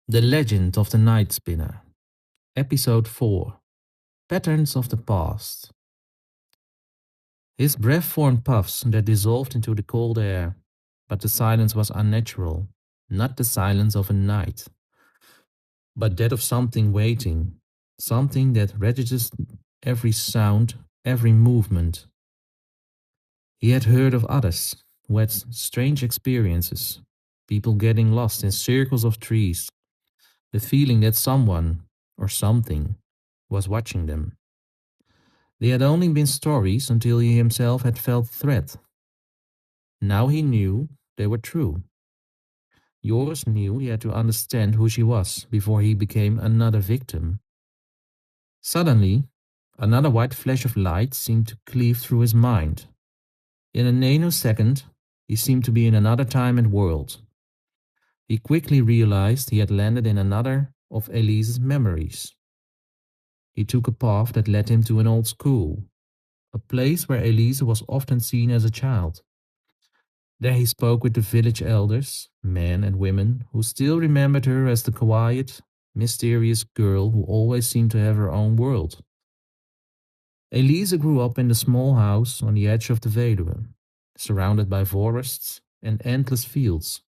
The Legend of the Night Spinner, Episode 4, Patterns of the Past. His breath formed puffs that dissolved into the cold air, but the silence was unnatural, not the silence of a night, but that of something waiting, something that registers every sound, every movement. He had heard of others who had strange experiences, people getting lost in circles of trees, the feeling that someone or something was watching them. They had only been stories until he himself had felt threat. Now he knew they were true. Joris knew he had to understand who she was before he became another victim. Suddenly, another white flash of light seemed to cleave through his mind. In a nanosecond, he seemed to be in another time and world. He quickly realized he had landed in another of Elise's memories. He took a path that led him to an old school, a place where Elise was often seen as a child. There he spoke with the village elders, men and women, who still remembered her as the quiet, mysterious girl who always seemed to have her own world. Elise grew up in the small house on the edge of the Veluwe, surrounded by forests and endless fields.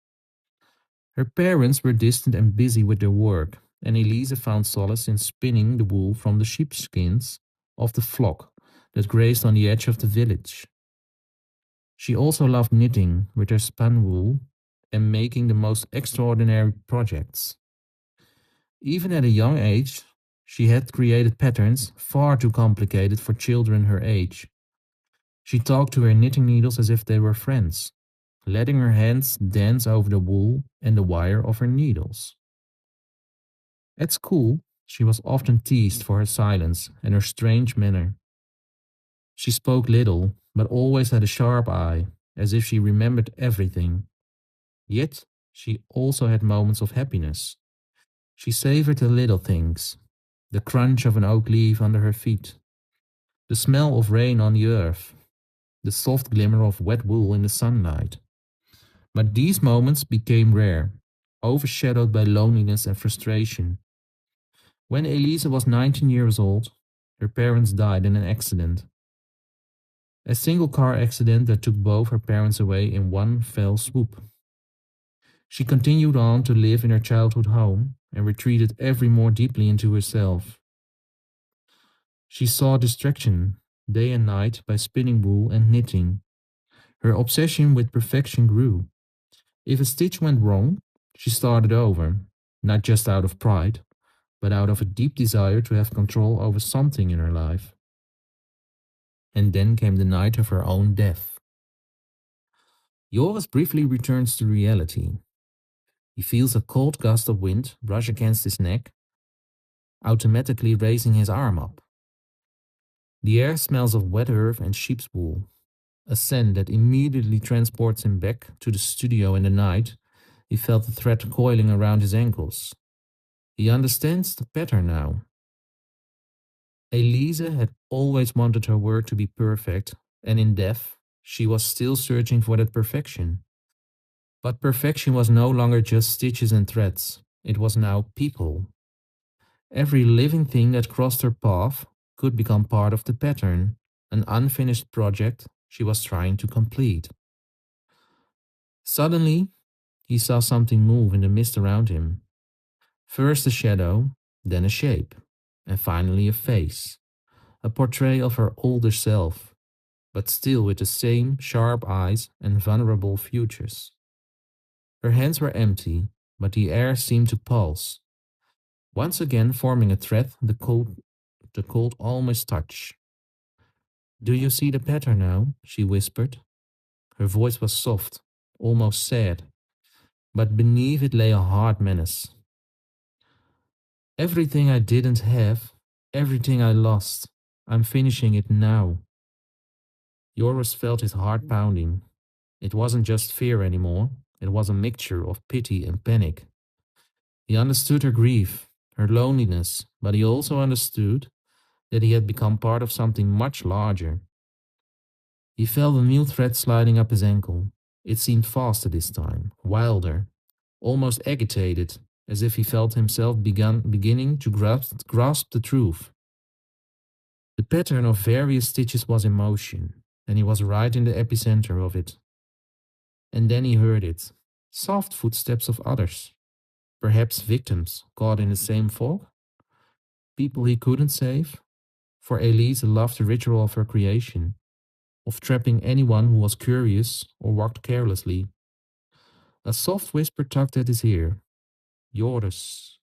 Her parents were distant and busy with their work, and Elise found solace in spinning the wool from the sheepskins of the flock that grazed on the edge of the village. She also loved knitting with her spun wool and making the most extraordinary projects. Even at a young age, she had created patterns far too complicated for children her age. She talked to her knitting needles as if they were friends, letting her hands dance over the wool and the wire of her needles. At school, she was often teased for her silence and her strange manner. She spoke little, but always had a sharp eye, as if she remembered everything. Yet, she also had moments of happiness. She savored the little things, the crunch of an oak leaf under her feet, the smell of rain on the earth, the soft glimmer of wet wool in the sunlight. But these moments became rare, overshadowed by loneliness and frustration. When Elise was 19 years old, her parents died in an accident. A single car accident that took both her parents away in one fell swoop. She continued on to live in her childhood home and retreated ever more deeply into herself. She sought distraction day and night by spinning wool and knitting. Her obsession with perfection grew. If a stitch went wrong, she started over, not just out of pride, but out of a deep desire to have control over something in her life. And then came the night of her own death. Joris briefly returns to reality. He feels a cold gust of wind brush against his neck, automatically raising his arm up. The air smells of wet earth and sheep's wool, a scent that immediately transports him back to the studio in the night. He felt the thread coiling around his ankles. He understands the pattern now. Elise had always wanted her work to be perfect, and in death, she was still searching for that perfection. But perfection was no longer just stitches and threads, it was now people. Every living thing that crossed her path could become part of the pattern, an unfinished project she was trying to complete. Suddenly, he saw something move in the mist around him. First a shadow, then a shape, and finally a face, a portrait of her older self, but still with the same sharp eyes and vulnerable features. Her hands were empty, but the air seemed to pulse, once again forming a thread the cold almost touch. Do you see the pattern now? She whispered. Her voice was soft, almost sad, but beneath it lay a hard menace. Everything I didn't have, everything I lost, I'm finishing it now. Joris felt his heart pounding. It wasn't just fear anymore, it was a mixture of pity and panic. He understood her grief, her loneliness, but he also understood that he had become part of something much larger. He felt a new thread sliding up his ankle. It seemed faster this time, wilder, almost agitated, as if he felt himself beginning to grasp the truth. The pattern of various stitches was in motion, and he was right in the epicenter of it. And then he heard it, soft footsteps of others, perhaps victims caught in the same fog, people he couldn't save, for Elise loved the ritual of her creation, of trapping anyone who was curious or walked carelessly. A soft whisper tugged at his ear. Yours.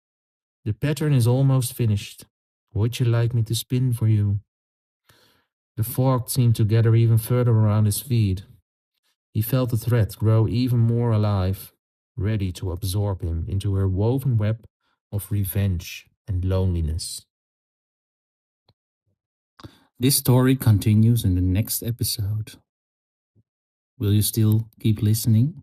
The pattern is almost finished. Would you like me to spin for you? The fog seemed to gather even further around his feet. He felt the thread grow even more alive, ready to absorb him into her woven web of revenge and loneliness. This story continues in the next episode. Will you still keep listening?